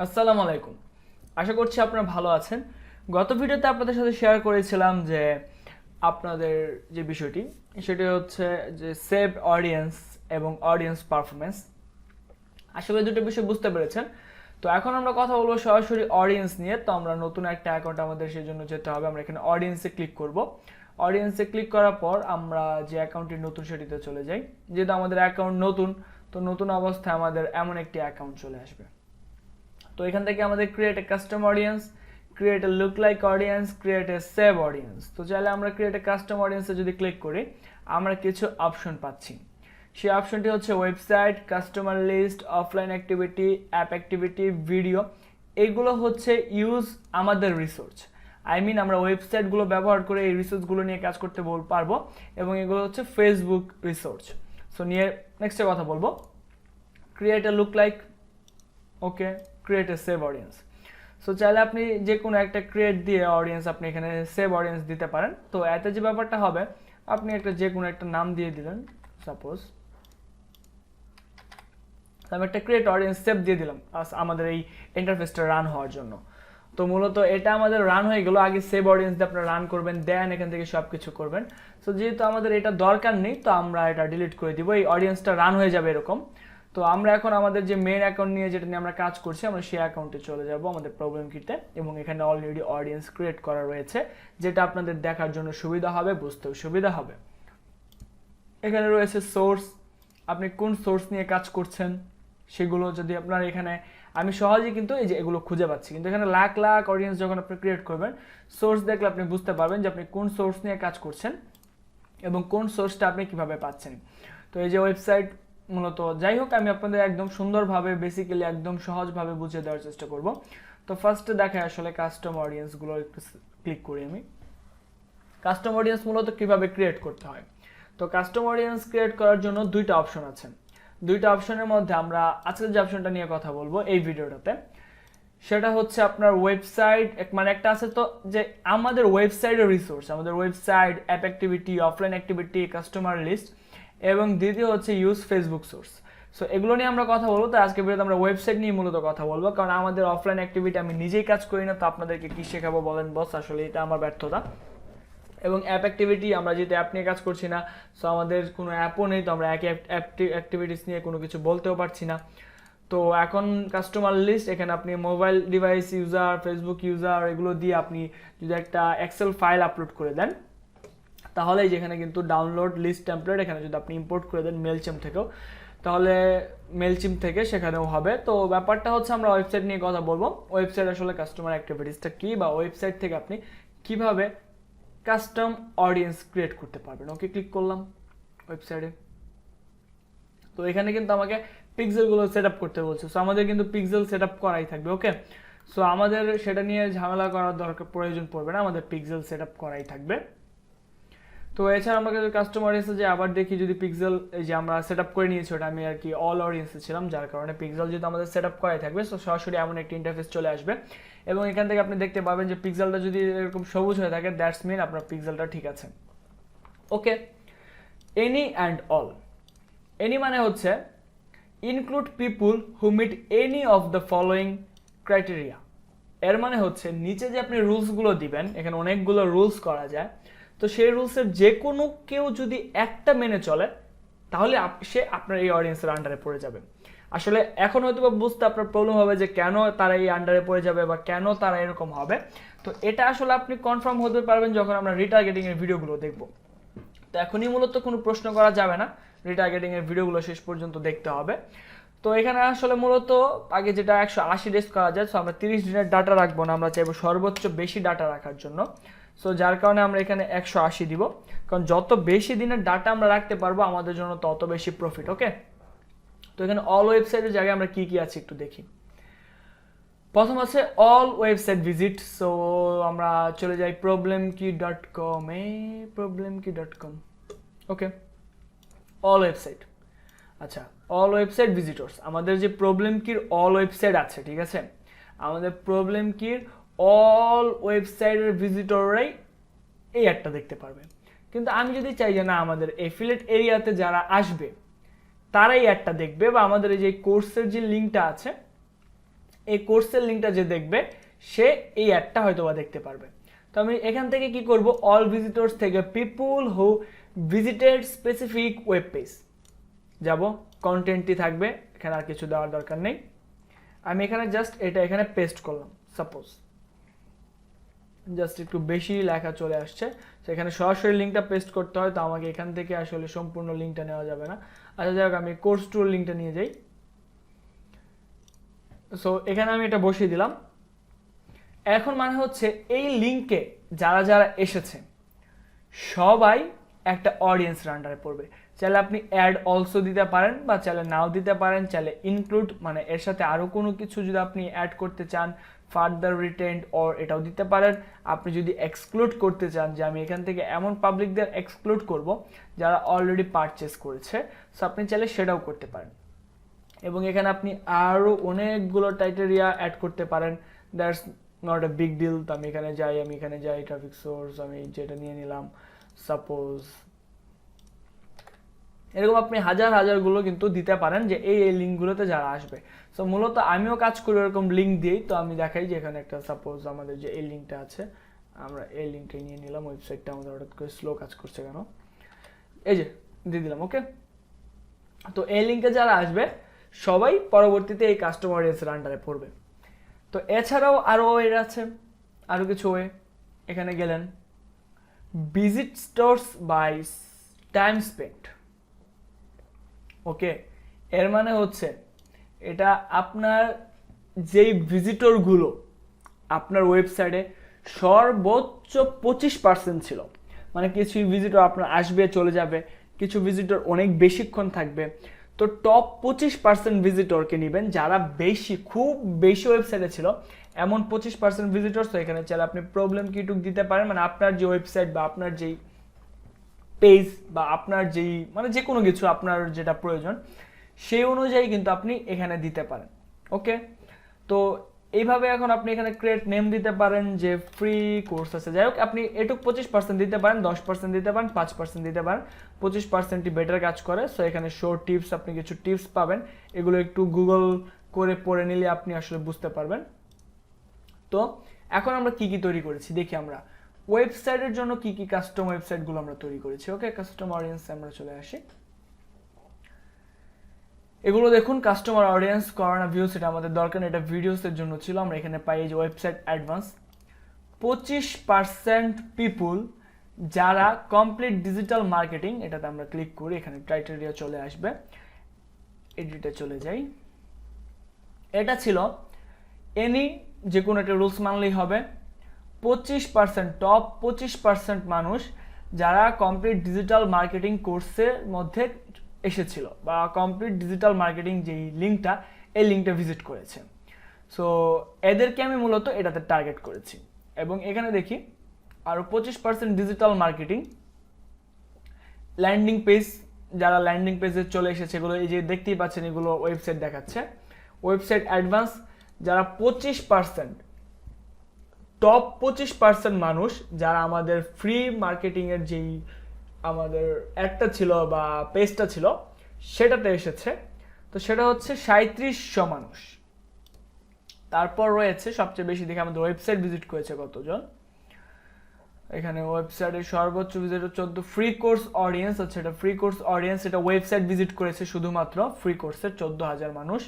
আসসালামু আলাইকুম। আশা করছি আপনারা ভালো আছেন। গত ভিডিওতে আপনাদের সাথে শেয়ার করেছিলাম যে আপনাদের যে বিষয়টি সেটি হচ্ছে যে সেভড অডিয়েন্স এবং অডিয়েন্স পারফরমেন্স। আশা করি দুটো বিষয় বুঝতে পেরেছেন। তো এখন আমরা কথা বলবো সরাসরি অডিয়েন্স নিয়ে। তো আমরা নতুন একটা অ্যাকাউন্ট আমাদের সেই জন্য যেতে হবে। আমরা এখানে অডিয়েন্সে ক্লিক করব। অডিয়েন্সে ক্লিক করার পর আমরা যে অ্যাকাউন্টটি নতুন সেটিতে চলে যাই। যেহেতু আমাদের অ্যাকাউন্ট নতুন, তো নতুন অবস্থায় আমাদের এমন একটি অ্যাকাউন্ট চলে আসবে। তো এখান থেকে আমাদের create a custom audience, create a look like audience, create a save audience. তো চাইলে আমরা ক্রিয়েট এ কাস্টম অডিয়েন্সে যদি ক্লিক করি আমরা কিছু অপশন পাচ্ছি। সেই অপশনটি হচ্ছে website, customer list, offline activity, app activity, video. এগুলো হচ্ছে ইউজ আমাদের রিসোর্স। আমরা ওয়েবসাইটগুলো ব্যবহার করে এই রিসোর্সগুলো নিয়ে কাজ করতে পারবো এবং এগুলো হচ্ছে ফেসবুক রিসোর্স। সো নিয়ে নেক্সটে কথা বলবো। Create a look like, okay, create a save audience. So চাইলে আপনি যে কোনো একটা ক্রিয়েট দিয়ে অডিয়েন্স আপনি এখানে সেভ অডিয়েন্স দিতে পারেন। তো এতে যে ব্যাপারটা হবে, আপনি একটা যে কোনো একটা নাম দিয়ে দিলেন। সাপোজ আমি একটা ক্রিয়েট অডিয়েন্স সেভ দিয়ে দিলাম আমাদের এই ইন্টারফেসটা রান হওয়ার জন্য। তো মূলত এটা আমাদের রান হয়ে গেল। আগে সেভ অডিয়েন্স দিয়ে আপনারা রান করবেন, দেন এখান থেকে সব কিছু করবেন। সো যেহেতু আমাদের এটা দরকার নেই, তো আমরা এটা ডিলিট করে দিব। এই অডিয়েন্সটা রান হয়ে যাবে এরকম। তো আমরা এখন আমাদের যে মেইন অ্যাকাউন্ট নিয়ে যেটা নিয়ে আমরা কাজ করছি, আমরা সেই অ্যাকাউন্টে চলে যাব আমাদের প্রবলেম কিতে, এবং এখানে অলরেডি অডিয়েন্স ক্রিয়েট করা রয়েছে, যেটা আপনাদের দেখার জন্য সুবিধা হবে, বুঝতেও সুবিধা হবে। এখানে রয়েছে সোর্স, আপনি কোন সোর্স নিয়ে কাজ করছেন সেগুলো যদি আপনার এখানে, আমি সহজেই কিন্তু এই যে এগুলো খুঁজে পাচ্ছি। কিন্তু এখানে লাখ লাখ অডিয়েন্স যখন আপনি ক্রিয়েট করবেন, সোর্স দেখলে আপনি বুঝতে পারবেন যে আপনি কোন সোর্স নিয়ে কাজ করছেন এবং কোন সোর্সটা আপনি কিভাবে পাচ্ছেন। তো এই যে ওয়েবসাইট, মূলত যাই হোক, আমি আপনাদের একদম সুন্দরভাবে বেসিক্যালি একদম সহজভাবে বুঝিয়ে দেওয়ার চেষ্টা করব। তো ফার্স্টে দেখায় আসলে কাস্টম অডিয়েন্সগুলো একটু ক্লিক করি আমি। কাস্টম অডিয়েন্স মূলত কিভাবে ক্রিয়েট করতে হয়। তো কাস্টম অডিয়েন্স ক্রিয়েট করার জন্য দুইটা অপশন আছে। দুইটা অপশনের মধ্যে আমরা আজকে যে অপশনটা নিয়ে কথা বলবো এই ভিডিওটাতে, সেটা হচ্ছে আপনার ওয়েবসাইট, মানে একটা আছে তো যে আমাদের ওয়েবসাইটের রিসোর্স, আমাদের website, app activity, offline activity, customer list, এবং দ্বিতীয় হচ্ছে ইউজ ফেসবুক সোর্স। সো এগুলো নিয়ে আমরা কথা বলবো। তো আজকে ভিডিওতে আমরা ওয়েবসাইট নিয়ে মূলত কথা বলবো, কারণ আমাদের অফলাইন অ্যাক্টিভিটি আমি নিজেই কাজ করি না, তো আপনাদেরকে কি শেখাবো বলেন বস, আসলে এটা আমার ব্যর্থতা। এবং অ্যাপ অ্যাক্টিভিটি, আমরা যেহেতু অ্যাপ নিয়ে কাজ করছি না, সো আমাদের কোনো অ্যাপও নেই, তো আমরা একই অ্যাক্টিভিটিস নিয়ে কোনো কিছু বলতেও পারছি না। তো এখন কাস্টমার লিস্ট, এখানে আপনি mobile device user, Facebook user, এগুলো দিয়ে আপনি যদি একটা এক্সেল ফাইল আপলোড করে দেন, তাহলে যেখানে কিন্তু ডাউনলোড লিস্ট টেমপ্লেট, এখানে যদি আপনি ইম্পোর্ট করে দেন মেলচিম থেকেও, তাহলে মেলচিম থেকে সেখানেও হবে। তো ব্যাপারটা হচ্ছে আমরা ওয়েবসাইট নিয়ে কথা বলবো। ওয়েবসাইট আসলে কাস্টমার অ্যাক্টিভিটিসটা কী, বা ওয়েবসাইট থেকে আপনি কিভাবে কাস্টম অডিয়েন্স ক্রিয়েট করতে পারবেন। ওকে, ক্লিক করলাম ওয়েবসাইটে। তো এখানে কিন্তু আমাকে পিক্সেলগুলো সেট আপ করতে বলছে। সো আমাদের কিন্তু পিক্সেল সেট আপ করাই থাকবে। ওকে, সো আমাদের সেটা নিয়ে ঝামেলা করার দরকার প্রয়োজন পড়বে না, আমাদের পিক্সেল সেট আপ করাই থাকবে। তো এছাড়া আমরা যদি কাস্টমার অডিয়েন্সে যে আবার দেখি, যদি পিক্সেল এই যে আমরা সেট আপ করে নিয়েছি, ওটা আমি আর কি অল অডিয়েন্সে ছিলাম, যার কারণে পিক্সেল যেহেতু আমাদের সেট আপ করাই থাকবে, সো সরাসরি এমন একটি ইন্টারফেস চলে আসবে। এবং এখান থেকে আপনি দেখতে পাবেন যে পিক্সেলটা যদি এরকম সবুজ হয়ে থাকে, দ্যাটস মিন আপনার পিক্সেলটা ঠিক আছে। Okay, any and all. Any মানে হচ্ছে include people who meet any of the following criteria. এর মানে হচ্ছে নিচে যে আপনি রুলসগুলো দিবেন, এখানে অনেকগুলো রুলস করা যায়, তো সেই রুলসের যে কোনো কেউ যদি একটা মেনে চলে, তাহলে সে আপনার এই অডিয়েন্সের আন্ডারে পড়ে যাবে। আসলে এখন হয়তো বা বুঝতে আপনার প্রবলেম হবে যে কেন তারা এই আন্ডারে পড়ে যাবে বা কেন তারা এরকম হবে। তো এটা আসলে আপনি কনফার্ম হতে পারবেন যখন আমরা রিটার্গেটিং এর ভিডিওগুলো দেখব। তো এখনই মূলত কোনো প্রশ্ন করা যাবে না, রিটার্গেটিং এর ভিডিওগুলো শেষ পর্যন্ত দেখতে হবে। তো এখানে আসলে মূলত আগে যেটা 180 ডেজ করা যায়, সো আমরা 30 দিনের ডাটা রাখবো না, আমরা চাইবো সর্বোচ্চ বেশি ডাটা রাখার জন্য। সো যার কারণে আমরা এখানে 180 দিব, কারণ যত বেশি দিনের ডাটা আমরা রাখতে পারবো আমাদের জন্য তত বেশি প্রফিট। ওকে, তো এখানে অল ওয়েবসাইটের জায়গায় আমরা কি কি আছে একটু দেখি। প্রথম আছে অল ওয়েবসাইট ভিজিট। সো আমরা চলে যাই problemkey.com এ, problemkey.com। ওকে, অল ওয়েবসাইট। আচ্ছা, অল ওয়েবসাইট ভিজিটর্স, আমাদের যে প্রবলেম কির অল ওয়েবসাইট আছে, ঠিক আছে, আমাদের প্রবলেম কির অল ওয়েবসাইটের ভিজিটররাই এই একটা দেখতে পারবে। কিন্তু আমি যদি চাই যে না, আমাদের এফিলিয়েট এরিয়াতে যারা আসবে তারাই একটা দেখবে, বা আমাদের এই যে কোর্সের যে লিঙ্কটা আছে এই কোর্সের লিঙ্কটা যে দেখবে সে এই অ্যাডটা হয়তো বা দেখতে পারবে। তো আমি এখান থেকে কি করব, অল ভিজিটর্স থেকে people who visited specific web page যাব, কন্টেন্টটি থাকবে, এখানে আর কিছু দেওয়ার দরকার নেই। আমি এখানে জাস্ট এটা এখানে পেস্ট করলাম, সাপোজ জাস্ট একটু বেশি লেখা চলে আসছে, সেখানে সরাসরি লিঙ্কটা পেস্ট করতে হয়, তো আমাকে এখান থেকে আসলে সম্পূর্ণ লিঙ্কটা নেওয়া যাবে না। আচ্ছা যাই হোক, আমি কোর্স টুর লিঙ্কটা নিয়ে যাই। সো এখানে আমি এটা বসিয়ে দিলাম। এখন মানে হচ্ছে এই লিঙ্কে যারা যারা এসেছে সবাই একটা অডিয়েন্সের আন্ডারে পড়বে। চাইলে আপনি অ্যাড অলসো দিতে পারেন বা চাইলে নাও দিতে পারেন, চাইলে ইনক্লুড মানে এর সাথে আরও কোনো কিছু যদি আপনি অ্যাড করতে চান, ফার্দার রিটেন্ড অর এটাও দিতে পারেন। আপনি যদি এক্সক্লুড করতে চান যে আমি এখান থেকে এমন পাবলিকদের এক্সক্লুড করব যারা অলরেডি পারচেস করেছে, সো আপনি চাইলে সেটাও করতে পারেন। এবং এখানে আপনি আরও অনেকগুলো ক্রাইটেরিয়া অ্যাড করতে পারেন, that's not a big deal. তো আমি এখানে যাই ট্রাফিক সোর্স, আমি যেটা নিয়ে নিলাম সাপোজ, এরকম আপনি হাজারগুলো কিন্তু দিতে পারেন যে এই লিঙ্কগুলোতে যারা আসবে। সো মূলত আমিও কাজ করি এরকম লিঙ্ক দিয়েই। তো আমি দেখাই যে এখানে একটা সাপোজ আমাদের যে এই লিঙ্কটা আছে, আমরা এই লিঙ্কটাই নিয়ে নিলাম। ওয়েবসাইটটা আমাদের হঠাৎ করে স্লো কাজ করছে কেন, এই যে দিয়ে দিলাম, ওকে। তো এই লিঙ্কে যারা আসবে সবাই পরবর্তীতে এই কাস্টমার অডিয়েন্সের আন্ডারে পড়বে। তো এছাড়াও আরও ওয়ে আছে, আরও কিছু ওয়ে। এখানে গেলেন visit stores by time spent, okay. এর মানে হচ্ছে এটা আপনার যেই ভিজিটরগুলো আপনার ওয়েবসাইটে সর্বোচ্চ 25% ছিল, মানে কিছু ভিজিটর আপনার আসবে চলে যাবে, কিছু ভিজিটর অনেক বেশিক্ষণ থাকবে। তো টপ 25% ভিজিটরকে নেবেন যারা খুব বেশি ওয়েবসাইটে ছিল, এমন 25% ভিজিটর। তো এখানে চাইলে আপনি প্রবলেম কিটুক দিতে পারেন, মানে আপনার যে ওয়েবসাইট বা আপনার যেই পেজ বা আপনার যেই মানে যে কোনো কিছু আপনার যেটা প্রয়োজন সেই অনুযায়ী কিন্তু আপনি এখানে দিতে পারেন, ওকে। তো এইভাবে এখন আপনি এখানে ক্রিয়েট নেম দিতে পারেন যে ফ্রি কোর্স আছে, যাই হোক আপনি এটুক 25% দিতে পারেন, 10% দিতে পারেন, 5% দিতে পারেন, 25%ই বেটার কাজ করে। সো এখানে শো টিপস, আপনি কিছু টিপস পাবেন, এগুলো একটু গুগল করে পড়ে নিলে আপনি আসলে বুঝতে পারবেন। তো এখন আমরা কি কি তৈরি করেছি দেখি আমরা ওয়েবসাইটের জন্য কি কি কাস্টম ওয়েবসাইটগুলো আমরা তৈরি করেছি, ওকে। কাস্টম অডিয়েন্সে আমরা চলে আসি। এগুলো দেখুন কাস্টমার অডিয়েন্স করোনা ভিউস, এটা আমাদের দরকার, এটা ভিডিওসের জন্য ছিল। আমরা এখানে পাই যে ওয়েবসাইট অ্যাডভান্স 25% পিপুল যারা কমপ্লিট ডিজিটাল মার্কেটিং, এটাতে আমরা ক্লিক করি, এখানে ক্রাইটেরিয়া চলে আসবে, এডিটে চলে যাই। এটা ছিল এনি যে কোনো একটা রুলস মানলেই হবে। 25% টপ 25% মানুষ যারা কমপ্লিট ডিজিটাল মার্কেটিং কোর্সের মধ্যে এসেছিল বা কমপ্লিট ডিজিটাল মার্কেটিং যেই লিঙ্কটা, এই লিঙ্কটা ভিজিট করেছে। সো এদেরকে আমি মূলত এটাতে টার্গেট করেছি। এবং এখানে দেখি আরও 25% ডিজিটাল মার্কেটিং ল্যান্ডিং পেজ, যারা ল্যান্ডিং পেজে চলে এসেছে, এগুলো এই যে দেখতেই পাচ্ছেন এগুলো ওয়েবসাইট দেখাচ্ছে। ওয়েবসাইট অ্যাডভান্স যারা 25% টপ 25% মানুষ যারা আমাদের ফ্রি মার্কেটিংয়ের যেই আমাদের অ্যাডটা ছিল বা পেজটা ছিল সেটাতে এসেছে, তো সেটা হচ্ছে 3700 মানুষ। তারপর রয়েছে সবচেয়ে বেশি দেখে আমাদের ওয়েবসাইট ভিজিট করেছে কতজন, এখানে ওয়েবসাইটের সর্বোচ্চ ভিজিটর 14। ফ্রি কোর্স অডিয়েন্স হচ্ছে এটা, ফ্রি কোর্স অডিয়েন্স এটা ওয়েবসাইট ভিজিট করেছে শুধুমাত্র ফ্রি কোর্সের 14,000 মানুষ।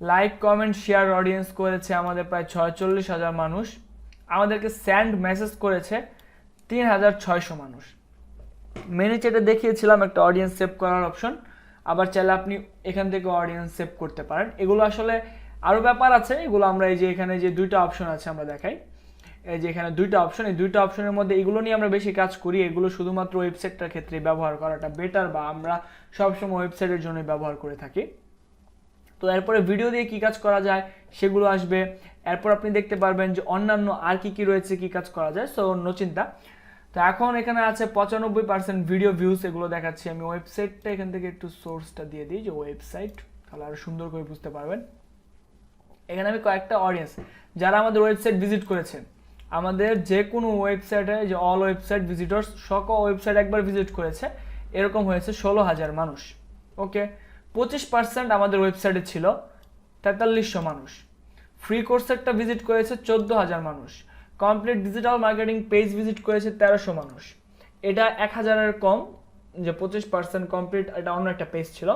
লাইক কমেন্ট শেয়ার অডিয়েন্স করেছে আমাদের প্রায় 46,000 মানুষ। আমাদেরকে সেন্ড মেসেজ করেছে 3,600 মানুষ। মেনু চ্যাটে দেখিয়েছিলাম একটা অডিয়েন্স সেভ করার অপশন, আবার চাইলে আপনি এখান থেকে অডিয়েন্স সেভ করতে পারেন। এগুলো আসলে আরও ব্যাপার আছে, এগুলো আমরা এই যে এখানে যে দুইটা অপশন আছে আমরা দেখাই, এই যে এখানে দুইটা অপশন, এই দুইটা অপশনের মধ্যে এগুলো নিয়ে আমরা বেশি কাজ করি। এগুলো শুধুমাত্র ওয়েবসাইটটার ক্ষেত্রে ব্যবহার করাটা বেটার, বা আমরা সবসময় ওয়েবসাইটের জন্য ব্যবহার করে থাকি। তো এরপরে ভিডিও দিয়ে কি কাজ করা যায় সেগুলো আসবে। এরপর আপনি দেখতে পারবেন যে অন্যান্য আর কি কি রয়েছে, কি কাজ করা যায়, সো অন্য চিন্তা। তো এখন এখানে আছে 95% ভিডিও ভিউজ, এগুলো দেখাচ্ছি আমি। ওয়েবসাইটটা এখান থেকে একটু সোর্সটা দিয়ে দিই যে ওয়েবসাইট, তাহলে আরও সুন্দর করে বুঝতে পারবেন। এখানে আমি কয়েকটা অডিয়েন্স যারা আমাদের ওয়েবসাইট ভিজিট করেছে, আমাদের যে কোনো ওয়েবসাইটে যে অল ওয়েবসাইট ভিজিটর্স, সকল ওয়েবসাইট একবার ভিজিট করেছে, এরকম হয়েছে 16,000 মানুষ, ওকে। 25% আমাদের ওয়েবসাইটে ছিল 4300 মানুষ। ফ্রি কোর্স একটা ভিজিট করেছে 14,000 মানুষ, complete digital marketing page visit করেছে 1300 মানুষ। এটা 1000-এর কম, যে 25% কমপ্লিট, এটা অন্য একটা পেজ ছিল।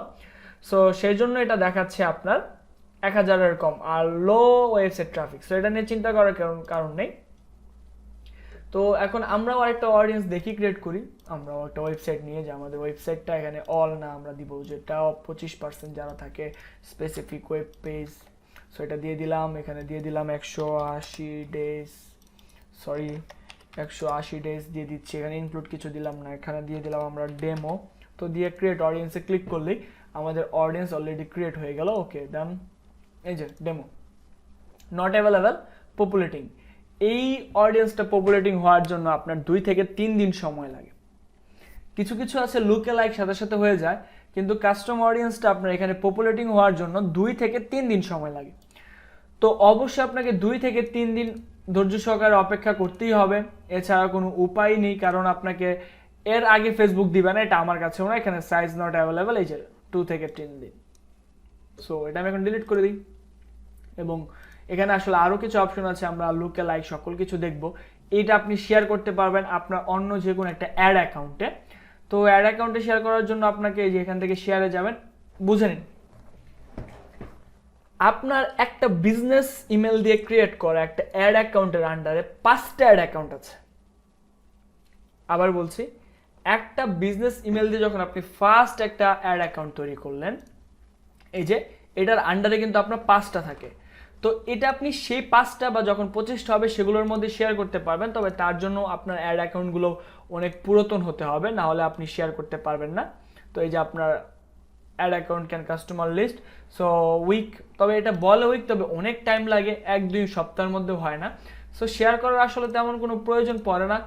সো সেই জন্য এটা দেখাচ্ছে আপনার 1000-এর কম আর লো ওয়েবসাইট ট্রাফিক। সো এটা নিয়ে চিন্তা করার কারণ নেই। তো এখন আমরাও আরেকটা অডিয়েন্স দেখি ক্রিয়েট করি, আমরাও একটা ওয়েবসাইট নিয়ে, যে আমাদের ওয়েবসাইটটা এখানে অল না, আমরা দিব যে টপ 25% যারা থাকে স্পেসিফিক ওয়েব পেজ। সো এটা দিয়ে দিলাম, এখানে দিয়ে দিলাম 180 ডেজ, সরি 180 ডেজ দিয়ে দিচ্ছি, এখানে ইনক্লুড কিছু দিলাম না, এখানে দিয়ে দিলাম আমরা ডেমো। তো দিয়ে ক্রিয়েট অডিয়েন্সে ক্লিক করলেই আমাদের অডিয়েন্স অলরেডি ক্রিয়েট হয়ে গেল। ওকে ডান, এই যে ডেমো নট অ্যাভেলেবেল পপুলেটিং। এই অডিয়েন্সটা পপুলেটিং হওয়ার জন্য আপনার 2 থেকে 3 দিন সময় লাগে। কিছু কিছু আছে লুকে লাইক সাথে সাথে হয়ে যায়, কিন্তু কাস্টম অডিয়েন্সটা আপনার এখানে পপুলেটিং হওয়ার জন্য 2 থেকে 3 দিন সময় লাগে। তো অবশ্যই আপনাকে 2 থেকে 3 দিন ধৈর্য সহকারে অপেক্ষা করতেই হবে, এছাড়া কোনো উপায় নেই। কারণ আপনাকে এর আগে ফেসবুক দিবে না, এটা আমার কাছেও না, এখানে সাইজ নট অ্যাভেলেবেল, এই যে 2 থেকে 3 দিন। সো এটা আমি এখন ডিলিট করে দিই। এবং এখানে আসলে আরও কিছু অপশন আছে, আমরা লুকে লাইক সকল কিছু দেখব। এইটা আপনি শেয়ার করতে পারবেন আপনার অন্য যে কোনো একটা অ্যাড অ্যাকাউন্টে। তো অ্যাড অ্যাকাউন্টে শেয়ার করার জন্য আপনাকে এই যে এখান থেকে শেয়ারে যাবেন, বুঝে নিন আপনার একটা বিজনেস ইমেল দিয়ে ক্রিয়েট করা একটা অ্যাড অ্যাকাউন্টের আন্ডারে 5টা অ্যাড অ্যাকাউন্ট আছে। আবার বলছি, একটা বিজনেস ইমেল দিয়ে যখন আপনি ফার্স্ট একটা অ্যাড অ্যাকাউন্ট তৈরি করলেন, এই যে এটার আন্ডারে কিন্তু আপনার 5টা থাকে। তো এটা আপনি সেই 5টা বা যখন 25টা হবে সেগুলোর মধ্যে শেয়ার করতে পারবেন, তবে তার জন্য আপনার অ্যাড অ্যাকাউন্টগুলো অনেক পুরাতন হতে হবে, না হলে আপনি শেয়ার করতে পারবেন না। তো এই যে আপনার ad account can customer list, so week, তবে এটা বলে উইক, তবে অনেক টাইম লাগে, 1-2 সপ্তাহের মধ্যে হয় না। সো শেয়ার করার আসলে তেমন কোনো প্রয়োজন পড়ে না,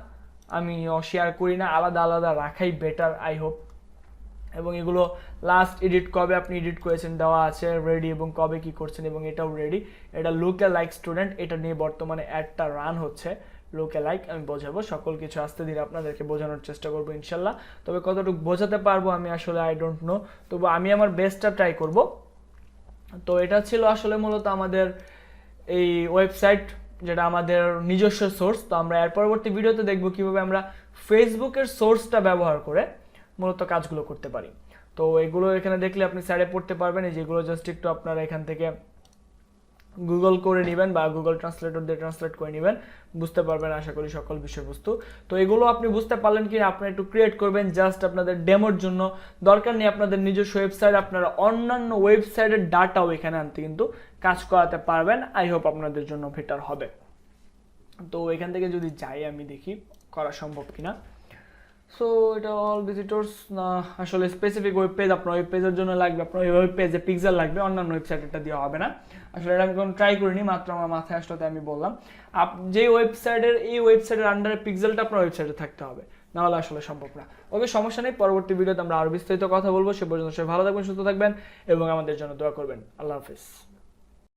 আমি শেয়ার করি না, আলাদা আলাদা রাখাই বেটার আই হোপ। এবং এগুলো লাস্ট এডিট কবে আপনি এডিট করেছেন দেওয়া আছে রেডি, এবং কবে কি করছেন, এবং এটাও রেডি। এটা লুকে লাইক স্টুডেন্ট, এটা নিয়ে বর্তমানে অ্যাডটা রান হচ্ছে। লুকে লাইক আমি বোঝাবো, সকল কিছু আস্তে ধীরে আপনাদেরকে বোঝানোর চেষ্টা করবো ইনশাল্লাহ। তবে কতটুকু বোঝাতে পারবো আমি আসলে আই ডোন্ট নো, তবু আমি আমার বেস্টটা ট্রাই করব। তো এটা ছিল আসলে মূলত আমাদের এই ওয়েবসাইট, যেটা আমাদের নিজস্ব সোর্স। তো আমরা এর পরবর্তী ভিডিওতে দেখব কিভাবে আমরা ফেসবুকের সোর্সটা ব্যবহার করে মূলত কাজগুলো করতে পারি। তো এগুলো এখানে দেখলে আপনি সাইডে পড়তে পারবেন, এই যেগুলো জাস্ট একটু আপনারা এখান থেকে গুগল করে নেবেন বা গুগল ট্রান্সলেটর দিয়ে ট্রান্সলেট করে নেবেন, বুঝতে পারবেন আশা করি সকল বিষয়বস্তু। তো এগুলো আপনি বুঝতে পারলেন কি, আপনি একটু ক্রিয়েট করবেন জাস্ট আপনাদের ডেমোর জন্য, দরকার নেই আপনাদের নিজস্ব ওয়েবসাইট, আপনারা অন্যান্য ওয়েবসাইটের ডাটাও এখানে আনতে কিন্তু কাজ করাতে পারবেন। আই হোপ আপনাদের জন্য বেটার হবে। তো এখান থেকে যদি যাই আমি দেখি করা সম্ভব কিনা। সো এটা অল ভিজিটর্স না, আসলে স্পেসিফিক ওয়েব পেজ আপনার ওয়েব পেজের জন্য লাগবে, আপনার ওয়েব পেজে পিক্সেল লাগবে, অন্যান্য ওয়েবসাইটটা দেওয়া হবে না। আসলে এটা আমি কোনো ট্রাই করিনি, মাত্র আমার মাথায় আসলে তাই আমি বললাম। যে ওয়েবসাইটের এই ওয়েবসাইটের আন্ডারে পিক্সেলটা আপনার ওয়েবসাইটে থাকতে হবে, নাহলে আসলে সম্ভব না। ওকে, সমস্যা নেই, পরবর্তী ভিডিওতে আমরা আরও বিস্তারিত কথা বলবো। সে পর্যন্ত সবাই ভালো থাকবেন, সুস্থ থাকবেন এবং আমাদের জন্য দোয়া করবেন। আল্লাহ হাফিজ।